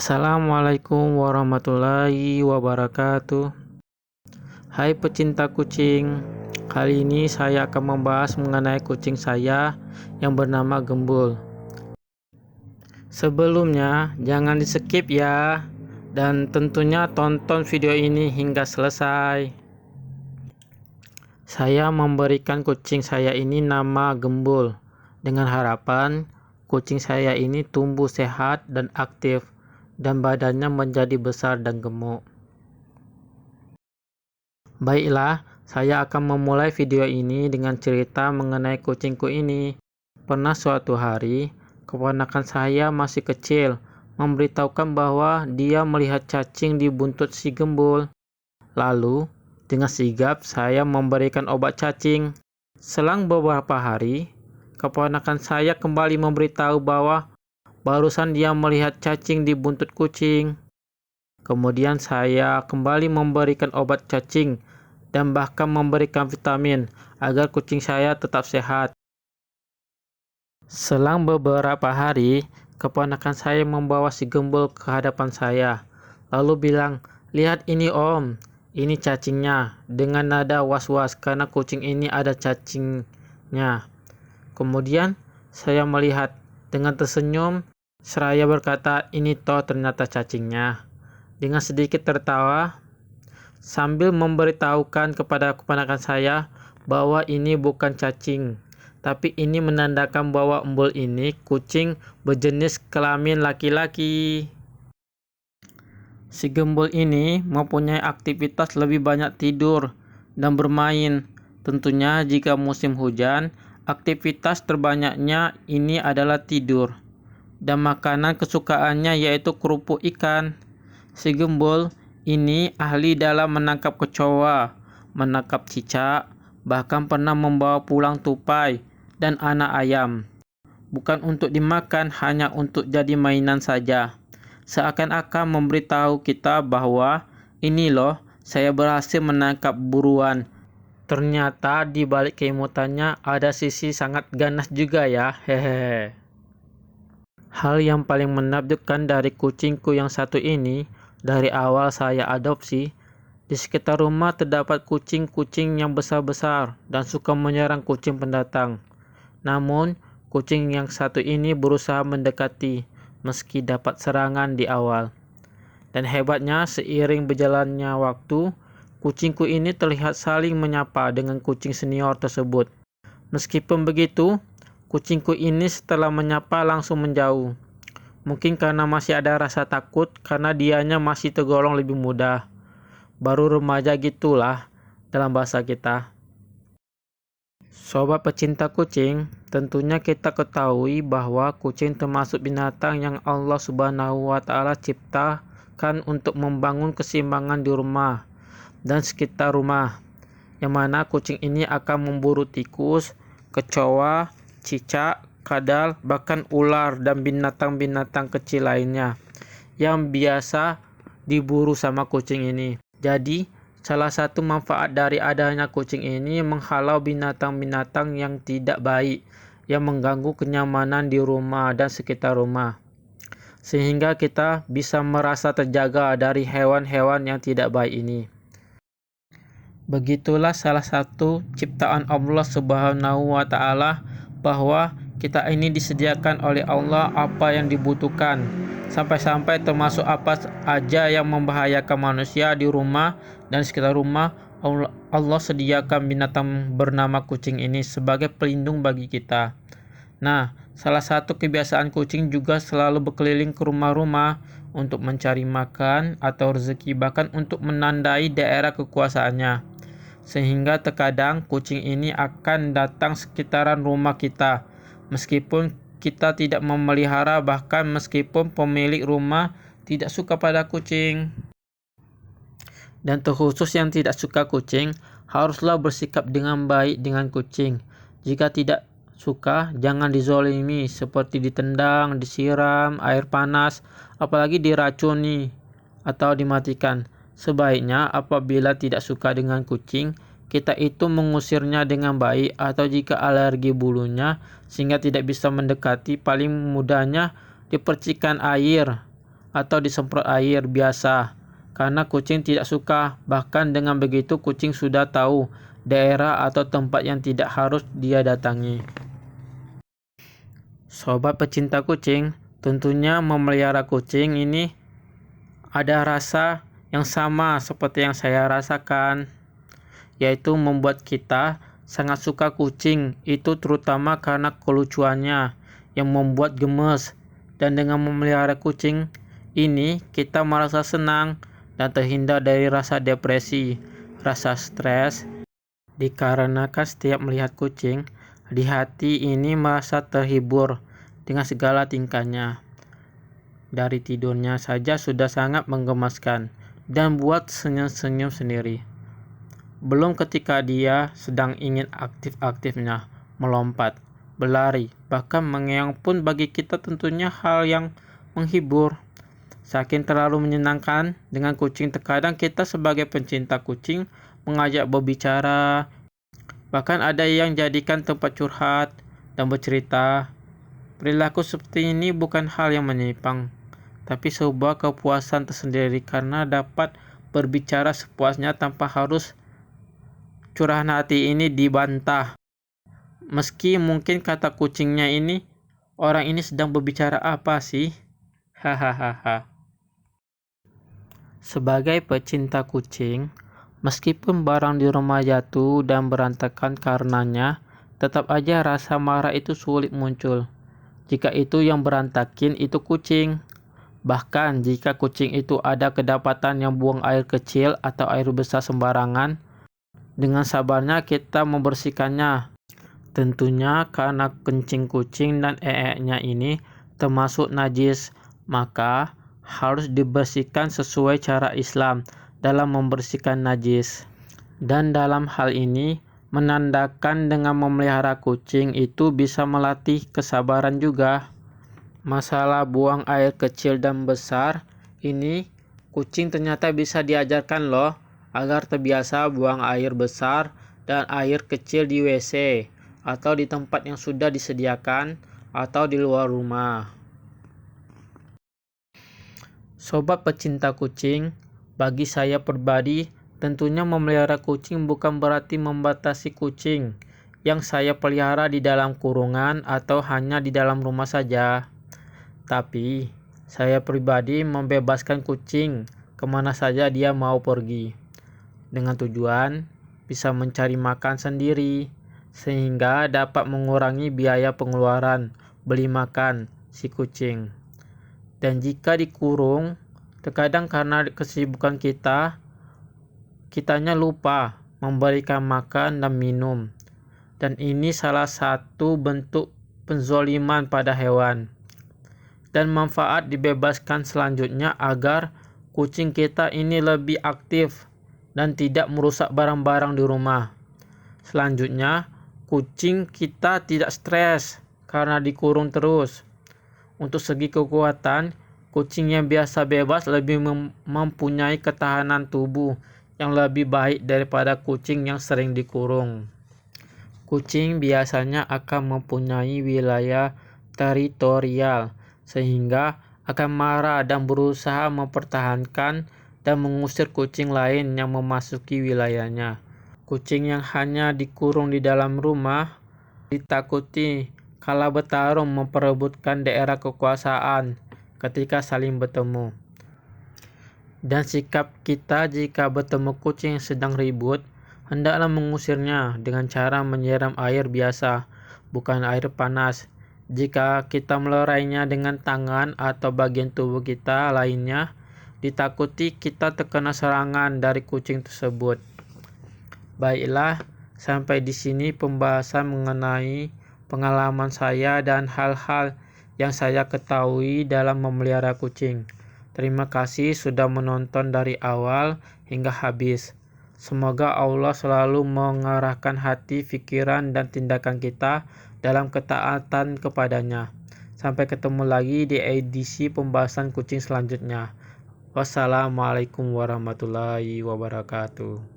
Assalamualaikum warahmatullahi wabarakatuh. Hai pecinta kucing, kali ini saya akan membahas mengenai kucing saya yang bernama Gembul. Sebelumnya jangan di skip ya, dan tentunya tonton video ini hingga selesai. Saya memberikan kucing saya ini nama Gembul dengan harapan kucing saya ini tumbuh sehat dan aktif dan badannya menjadi besar dan gemuk. Baiklah, saya akan memulai video ini dengan cerita mengenai kucingku ini. Pernah suatu hari, keponakan saya masih kecil memberitahukan bahwa dia melihat cacing di buntut si Gembul. Lalu, dengan sigap saya memberikan obat cacing. Selang beberapa hari, keponakan saya kembali memberitahu bahwa barusan dia melihat cacing di buntut kucing. Kemudian saya kembali memberikan obat cacing dan bahkan memberikan vitamin agar kucing saya tetap sehat. Selang beberapa hari, keponakan saya membawa si Gembul ke hadapan saya. Lalu bilang, "Lihat ini om, ini cacingnya," dengan nada was-was karena kucing ini ada cacingnya. Kemudian saya melihat dengan tersenyum seraya berkata, "Ini toh ternyata cacingnya." Dengan sedikit tertawa sambil memberitahukan kepada keponakan saya bahwa ini bukan cacing, tapi ini menandakan bahwa Embul ini kucing berjenis kelamin laki-laki. Si Gembul ini mempunyai aktivitas lebih banyak tidur dan bermain. Tentunya jika musim hujan, aktivitas terbanyaknya ini adalah tidur. Dan makanan kesukaannya yaitu kerupuk ikan. Si Gembul ini ahli dalam menangkap kecoa, menangkap cicak, bahkan pernah membawa pulang tupai dan anak ayam. Bukan untuk dimakan, hanya untuk jadi mainan saja. Seakan-akan memberitahu kita bahwa ini loh, saya berhasil menangkap buruan. Ternyata di balik keimutannya ada sisi sangat ganas juga ya, hehehe. Hal yang paling menakjubkan dari kucingku yang satu ini, dari awal saya adopsi, di sekitar rumah terdapat kucing-kucing yang besar-besar dan suka menyerang kucing pendatang. Namun, kucing yang satu ini berusaha mendekati, meski dapat serangan di awal. Dan hebatnya, seiring berjalannya waktu, kucingku ini terlihat saling menyapa dengan kucing senior tersebut. Meskipun begitu, kucingku ini setelah menyapa langsung menjauh. Mungkin karena masih ada rasa takut karena dianya masih tergolong lebih muda. Baru remaja gitulah dalam bahasa kita. Sobat pecinta kucing, tentunya kita ketahui bahwa kucing termasuk binatang yang Allah Subhanahu wa Ta'ala ciptakan untuk membangun keseimbangan di rumah dan sekitar rumah. Yang mana kucing ini akan memburu tikus, kecoa, cicak, kadal, bahkan ular dan binatang-binatang kecil lainnya yang biasa diburu sama kucing ini. Jadi, salah satu manfaat dari adanya kucing ini menghalau binatang-binatang yang tidak baik yang mengganggu kenyamanan di rumah dan sekitar rumah. Sehingga kita bisa merasa terjaga dari hewan-hewan yang tidak baik ini. Begitulah salah satu ciptaan Allah Subhanahu wa Ta'ala, bahwa kita ini disediakan oleh Allah apa yang dibutuhkan, sampai-sampai termasuk apa aja yang membahayakan manusia di rumah dan sekitar rumah. Allah sediakan binatang bernama kucing ini sebagai pelindung bagi kita. Nah, salah satu kebiasaan kucing juga selalu berkeliling ke rumah-rumah untuk mencari makan atau rezeki, bahkan untuk menandai daerah kekuasaannya. Sehingga terkadang kucing ini akan datang sekitaran rumah kita, meskipun kita tidak memelihara, bahkan meskipun pemilik rumah tidak suka pada kucing. Dan terkhusus yang tidak suka kucing, haruslah bersikap dengan baik dengan kucing. Jika tidak suka, jangan dizolimi seperti ditendang, disiram air panas, apalagi diracuni atau dimatikan. Sebaiknya apabila tidak suka dengan kucing, kita itu mengusirnya dengan baik, atau jika alergi bulunya sehingga tidak bisa mendekati, paling mudahnya dipercikan air atau disemprot air biasa karena kucing tidak suka. Bahkan dengan begitu kucing sudah tahu daerah atau tempat yang tidak harus dia datangi. Sobat pecinta kucing, tentunya memelihara kucing ini ada rasa yang sama seperti yang saya rasakan, yaitu membuat kita sangat suka kucing, itu terutama karena kelucuannya yang membuat gemes. Dan dengan memelihara kucing ini kita merasa senang dan terhindar dari rasa depresi, rasa stres, dikarenakan setiap melihat kucing, di hati ini merasa terhibur dengan segala tingkahnya. Dari tidurnya saja sudah sangat menggemaskan dan buat senyum-senyum sendiri. Belum ketika dia sedang ingin aktif-aktifnya, melompat, berlari, bahkan mengeong pun bagi kita tentunya hal yang menghibur. Saking terlalu menyenangkan dengan kucing, terkadang kita sebagai pencinta kucing mengajak berbicara, bahkan ada yang jadikan tempat curhat dan bercerita. Perilaku seperti ini bukan hal yang menyimpang, tapi sebuah kepuasan tersendiri karena dapat berbicara sepuasnya tanpa harus curahan hati ini dibantah. Meski mungkin kata kucingnya ini, orang ini sedang berbicara apa sih? Hahaha. Sebagai pecinta kucing, meskipun barang di rumah jatuh dan berantakan karenanya, tetap aja rasa marah itu sulit muncul. Jika itu yang berantakin itu kucing. Bahkan jika kucing itu ada kedapatan yang buang air kecil atau air besar sembarangan, dengan sabarnya kita membersihkannya. Tentunya karena kencing kucing dan ee-nya ini termasuk najis, maka harus dibersihkan sesuai cara Islam dalam membersihkan najis. Dan dalam hal ini menandakan dengan memelihara kucing itu bisa melatih kesabaran juga. Masalah buang air kecil dan besar ini kucing ternyata bisa diajarkan loh agar terbiasa buang air besar dan air kecil di WC atau di tempat yang sudah disediakan atau di luar rumah. Sobat pecinta kucing, bagi saya pribadi tentunya memelihara kucing bukan berarti membatasi kucing yang saya pelihara di dalam kurungan atau hanya di dalam rumah saja. Tapi saya pribadi membebaskan kucing kemana saja dia mau pergi, dengan tujuan bisa mencari makan sendiri, sehingga dapat mengurangi biaya pengeluaran beli makan si kucing. Dan jika dikurung, terkadang karena kesibukan kitanya lupa memberikan makan dan minum. Dan ini salah satu bentuk penzoliman pada hewan. Dan manfaat dibebaskan selanjutnya agar kucing kita ini lebih aktif dan tidak merusak barang-barang di rumah. Selanjutnya, kucing kita tidak stres karena dikurung terus. Untuk segi kekuatan, kucing yang biasa bebas lebih mempunyai ketahanan tubuh yang lebih baik daripada kucing yang sering dikurung. Kucing biasanya akan mempunyai wilayah teritorial, sehingga akan marah dan berusaha mempertahankan dan mengusir kucing lain yang memasuki wilayahnya. Kucing yang hanya dikurung di dalam rumah ditakuti kala bertarung memperebutkan daerah kekuasaan ketika saling bertemu. Dan sikap kita jika bertemu kucing yang sedang ribut, hendaklah mengusirnya dengan cara menyiram air biasa, bukan air panas. Jika kita melerainya dengan tangan atau bagian tubuh kita lainnya, ditakuti kita terkena serangan dari kucing tersebut. Baiklah, sampai di sini pembahasan mengenai pengalaman saya dan hal-hal yang saya ketahui dalam memelihara kucing. Terima kasih sudah menonton dari awal hingga habis. Semoga Allah selalu mengarahkan hati, pikiran, dan tindakan kita dalam ketaatan kepadanya. Sampai ketemu lagi di edisi pembahasan kucing selanjutnya. Wassalamualaikum warahmatullahi wabarakatuh.